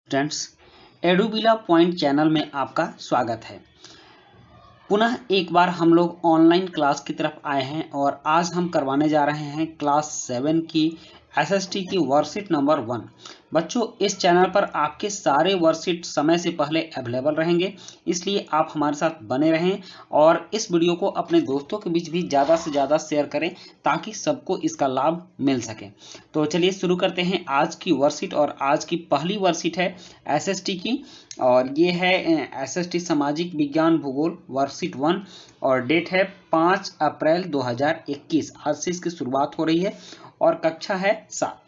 Students, एडुबिला point channel में आपका स्वागत है। पुनः एक बार हम लोग ऑनलाइन क्लास की तरफ आए हैं और आज हम करवाने जा रहे हैं क्लास 7 की एसएसटी की वर्कशीट नंबर 1। बच्चों, इस चैनल पर आपके सारे वर्कशीट समय से पहले अवेलेबल रहेंगे, इसलिए आप हमारे साथ बने रहें और इस वीडियो को अपने दोस्तों के बीच भी ज़्यादा से ज़्यादा शेयर करें ताकि सबको इसका लाभ मिल सके। तो चलिए शुरू करते हैं आज की वर्कशीट। और आज की पहली वर्कशीट है एसएसटी की और ये है एसएसटी सामाजिक विज्ञान भूगोल वर्कशीट 1 और डेट है 5 अप्रैल 2021। आज से इसकी शुरुआत हो रही है और कक्षा है 7।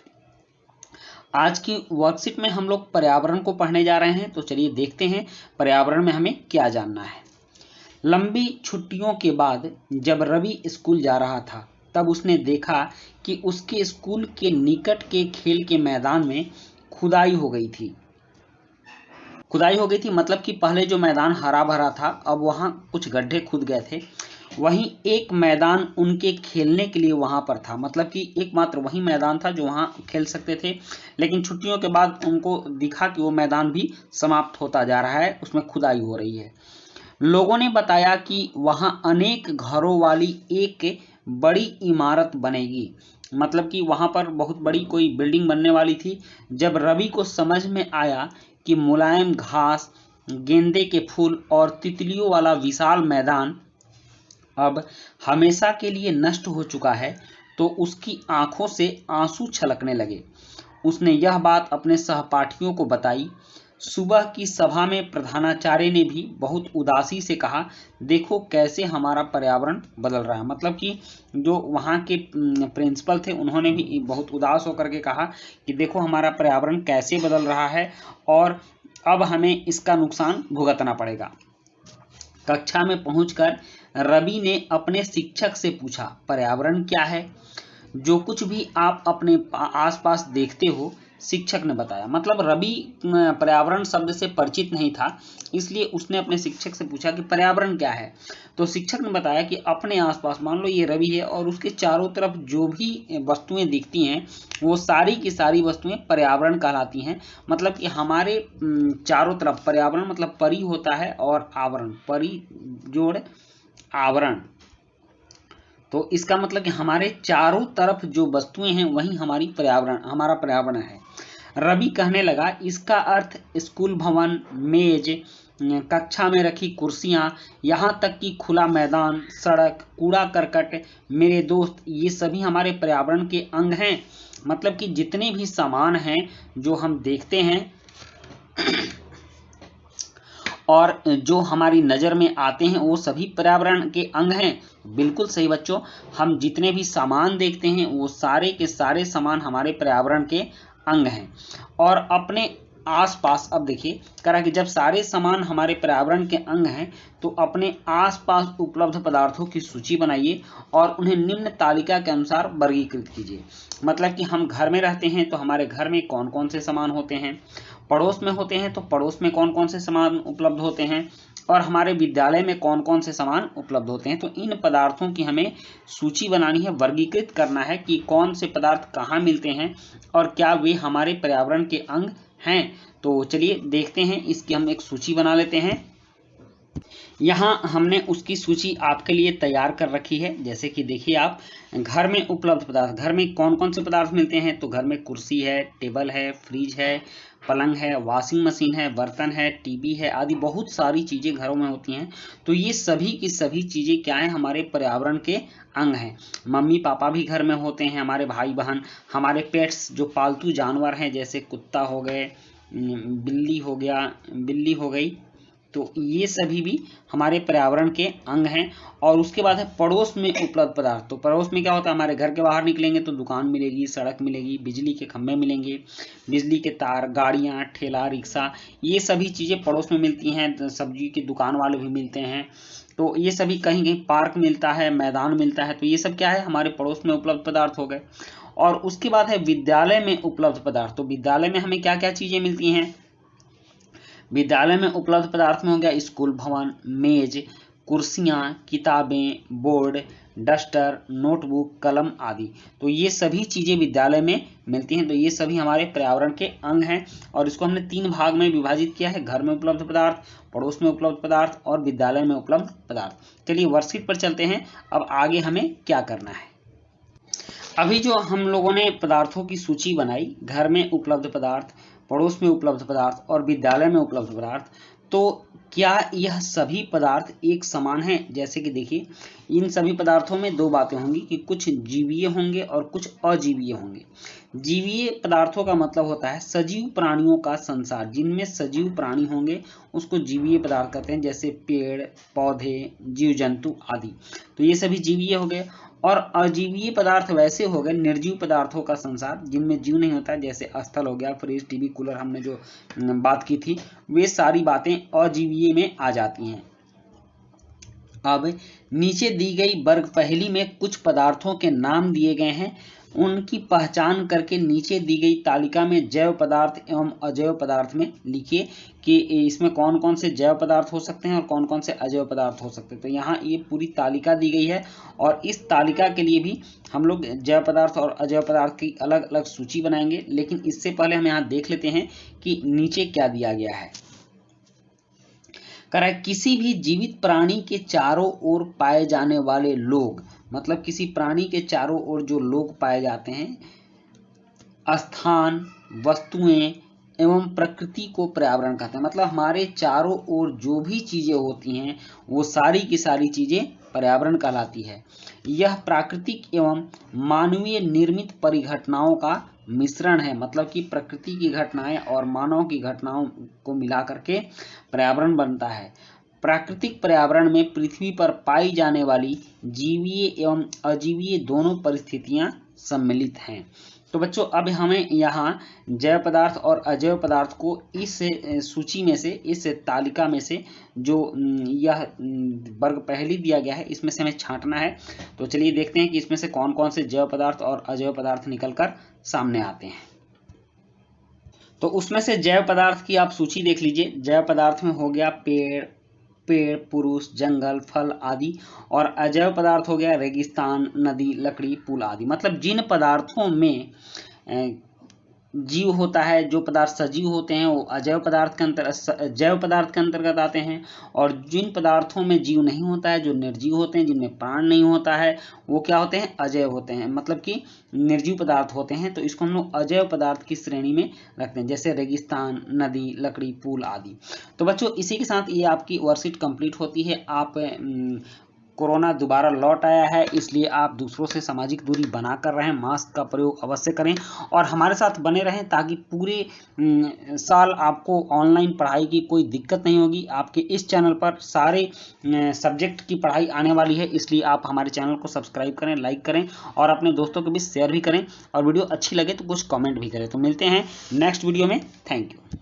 आज की वर्कशीट में हम लोग पर्यावरण को पढ़ने जा रहे हैं। तो चलिए देखते हैं पर्यावरण में हमें क्या जानना है। लंबी छुट्टियों के बाद जब रवि स्कूल जा रहा था तब उसने देखा कि उसके स्कूल के निकट के खेल के मैदान में खुदाई हो गई थी। मतलब कि पहले जो मैदान हरा भरा था अब वहाँ कुछ गड्ढे खुद गए थे। वहीं एक मैदान उनके खेलने के लिए वहाँ पर था, मतलब कि एकमात्र वही मैदान था जो वहाँ खेल सकते थे। लेकिन छुट्टियों के बाद उनको दिखा कि वो मैदान भी समाप्त होता जा रहा है, उसमें खुदाई हो रही है। लोगों ने बताया कि वहाँ अनेक घरों वाली एक बड़ी इमारत बनेगी, मतलब कि वहाँ पर बहुत बड़ी कोई बिल्डिंग बनने वाली थी। जब रवि को समझ में आया कि मुलायम घास, गेंदे के फूल और तितलियों वाला विशाल मैदान अब हमेशा के लिए नष्ट हो चुका है तो उसकी आंखों से आंसू छलकने लगे। उसने यह बात अपने सहपाठियों को बताई। सुबह की सभा में प्रधानाचार्य ने भी बहुत उदासी से कहा, देखो कैसे हमारा पर्यावरण बदल रहा है। मतलब कि जो वहाँ के प्रिंसिपल थे उन्होंने भी बहुत उदास होकर के कहा कि देखो हमारा पर्यावरण कैसे बदल रहा है और अब हमें इसका नुकसान भुगतना पड़ेगा। कक्षा में पहुंचकर रवि ने अपने शिक्षक से पूछा, पर्यावरण क्या है? जो कुछ भी आप अपने आसपास देखते हो, शिक्षक ने बताया। मतलब रवि पर्यावरण शब्द से परिचित नहीं था, इसलिए उसने अपने शिक्षक से पूछा कि पर्यावरण क्या है। तो शिक्षक ने बताया कि अपने आसपास, मान लो ये रवि है और उसके चारों तरफ जो भी वस्तुएं दिखती हैं वो सारी की सारी वस्तुएं पर्यावरण कहलाती हैं। मतलब कि हमारे चारों तरफ पर्यावरण मतलब परि होता है और आवरण, परि जोड़ आवरण, तो इसका मतलब कि हमारे चारों तरफ जो वस्तुएं हैं वही हमारा पर्यावरण है। रवि कहने लगा, इसका अर्थ स्कूल भवन, मेज, कक्षा में रखी कुर्सियां, यहाँ तक कि खुला मैदान, सड़क, कूड़ा करकट, मेरे दोस्त, ये सभी हमारे पर्यावरण के अंग हैं। मतलब कि जितने भी सामान हैं जो हम देखते हैं और जो हमारी नज़र में आते हैं वो सभी पर्यावरण के अंग हैं। बिल्कुल सही बच्चों, हम जितने भी सामान देखते हैं वो सारे के सारे सामान हमारे पर्यावरण के अंग हैं। और अपने आसपास, अब देखिए करा कि जब सारे सामान हमारे पर्यावरण के अंग हैं तो अपने आसपास उपलब्ध पदार्थों की सूची बनाइए और उन्हें निम्न तालिका के अनुसार वर्गीकृत कीजिए। मतलब कि हम घर में रहते हैं तो हमारे घर में कौन कौन से सामान होते हैं, पड़ोस में होते हैं तो पड़ोस में कौन कौन से सामान उपलब्ध होते हैं, और हमारे विद्यालय में कौन कौन से सामान उपलब्ध होते हैं। तो इन पदार्थों की हमें सूची बनानी है, वर्गीकृत करना है कि कौन से पदार्थ कहाँ मिलते हैं और क्या वे हमारे पर्यावरण के अंग हैं। तो चलिए देखते हैं, इसकी हम एक सूची बना लेते हैं। यहाँ हमने उसकी सूची आपके लिए तैयार कर रखी है। जैसे कि देखिए आप, घर में उपलब्ध पदार्थ, घर में कौन कौन से पदार्थ मिलते हैं। तो घर में कुर्सी है, टेबल है, फ्रिज है, पलंग है, वॉशिंग मशीन है, बर्तन है, टीवी है, आदि बहुत सारी चीज़ें घरों में होती हैं। तो ये सभी की सभी चीज़ें क्या हैं, हमारे पर्यावरण के अंग हैं। मम्मी पापा भी घर में होते हैं, हमारे भाई बहन, हमारे पेट्स जो पालतू जानवर हैं जैसे कुत्ता हो गए, बिल्ली हो गई, तो ये सभी भी हमारे पर्यावरण के अंग हैं। और उसके बाद है पड़ोस में उपलब्ध पदार्थ। तो पड़ोस में क्या होता है, हमारे घर के बाहर निकलेंगे तो दुकान मिलेगी, सड़क मिलेगी, बिजली के खंभे मिलेंगे, बिजली के तार, गाड़ियाँ, ठेला, रिक्शा, ये सभी चीज़ें पड़ोस में मिलती हैं। सब्जी की दुकान वाले भी मिलते हैं। तो ये सभी, कहीं कहीं पार्क मिलता है, मैदान मिलता है, तो ये सब क्या है, हमारे पड़ोस में उपलब्ध पदार्थ हो गए। और उसके बाद है विद्यालय में उपलब्ध पदार्थ। तो विद्यालय में हमें क्या क्या चीज़ें मिलती हैं। विद्यालय में उपलब्ध पदार्थ में हो गया स्कूल भवन, मेज, कुर्सियाँ, किताबें, बोर्ड, डस्टर, नोटबुक, कलम आदि। तो ये सभी चीज़ें विद्यालय में मिलती हैं। तो ये सभी हमारे पर्यावरण के अंग हैं और इसको हमने 3 भाग में विभाजित किया है: घर में उपलब्ध पदार्थ, पड़ोस में उपलब्ध पदार्थ और विद्यालय में उपलब्ध पदार्थ। चलिए वर्कशीट पर चलते हैं। अब आगे हमें क्या करना है। अभी जो हम लोगों ने पदार्थों की सूची बनाई, घर में उपलब्ध पदार्थ, पड़ोस में उपलब्ध पदार्थ और विद्यालय में उपलब्ध पदार्थ, तो क्या यह सभी पदार्थ एक समान हैं? जैसे कि देखिए, इन सभी पदार्थों में 2 बातें होंगी कि कुछ जीवीय होंगे और कुछ अजीवीय होंगे। जीवीय पदार्थों का मतलब होता है सजीव प्राणियों का संसार। जिनमें सजीव प्राणी होंगे उसको जीवीय पदार्थ कहते हैं, जैसे पेड़, पौधे, जीव जंतु आदि। तो ये सभी जीवीय हो गए। और अजीवीय पदार्थ वैसे हो गए निर्जीव पदार्थों का संसार, जिनमें जीव नहीं होता, जैसे स्थल हो गया, फ्रिज, टीवी, कूलर, हमने जो बात की थी, वे सारी बातें अजीवीय में आ जाती हैं। अब नीचे दी गई वर्ग पहेली में कुछ पदार्थों के नाम दिए गए हैं, उनकी पहचान करके नीचे दी गई तालिका में जैव पदार्थ एवं अजैव पदार्थ में लिखिए कि इसमें कौन कौन से जैव पदार्थ हो सकते हैं और कौन कौन से अजैव पदार्थ हो सकते हैं। तो यहाँ ये पूरी तालिका दी गई है और इस तालिका के लिए भी हम लोग जैव पदार्थ और अजैव पदार्थ की अलग अलग सूची बनाएंगे। लेकिन इससे पहले हम यहाँ देख लेते हैं कि नीचे क्या दिया गया है। कह रहा है किसी भी जीवित प्राणी के चारों ओर पाए जाने वाले लोग, मतलब किसी प्राणी के चारों ओर जो लोग पाए जाते हैं, स्थान, वस्तुएं एवं प्रकृति को पर्यावरण कहते हैं। मतलब हमारे चारों ओर जो भी चीजें होती हैं वो सारी की सारी चीजें पर्यावरण कहलाती है। यह प्राकृतिक एवं मानवीय निर्मित परिघटनाओं का मिश्रण है। मतलब कि प्रकृति की घटनाएं और मानव की घटनाओं को मिला करके पर्यावरण बनता है। प्राकृतिक पर्यावरण में पृथ्वी पर पाई जाने वाली जीवीय एवं अजीवीय दोनों परिस्थितियां सम्मिलित हैं। तो बच्चों, अब हमें यहाँ जैव पदार्थ और अजैव पदार्थ को इस सूची में से, इस तालिका में से जो यह वर्ग पहली दिया गया है, इसमें से हमें छांटना है। तो चलिए देखते हैं कि इसमें से कौन कौन से जैव पदार्थ और अजैव पदार्थ निकलकर सामने आते हैं। तो उसमें से जैव पदार्थ की आप सूची देख लीजिए। जैव पदार्थ में हो गया पेड़, पुरुष, जंगल, फल आदि। और अजैव पदार्थ हो गया रेगिस्तान, नदी, लकड़ी, पुल आदि। मतलब जिन पदार्थों में जीव होता है, जो पदार्थ सजीव होते हैं, वो अजैव पदार्थ के जैव पदार्थ के अंतर्गत आते हैं। और जिन पदार्थों में जीव नहीं होता है, जो निर्जीव होते हैं, जिनमें प्राण नहीं होता है, वो क्या होते हैं? अजैव होते हैं, मतलब कि निर्जीव पदार्थ होते हैं। तो इसको हम लोग अजैव पदार्थ की श्रेणी में रखते हैं, जैसे रेगिस्तान, नदी, लकड़ी, पुल आदि। तो बच्चों, इसी के साथ ये आपकी वर्कशीट कंप्लीट होती है। आप कोरोना दोबारा लौट आया है, इसलिए आप दूसरों से सामाजिक दूरी बना कर रहें, मास्क का प्रयोग अवश्य करें और हमारे साथ बने रहें, ताकि पूरे साल आपको ऑनलाइन पढ़ाई की कोई दिक्कत नहीं होगी। आपके इस चैनल पर सारे सब्जेक्ट की पढ़ाई आने वाली है, इसलिए आप हमारे चैनल को सब्सक्राइब करें, लाइक करें और अपने दोस्तों के बीच शेयर भी करें। और वीडियो अच्छी लगे तो कुछ कॉमेंट भी करें। तो मिलते हैं नेक्स्ट वीडियो में। Thank you.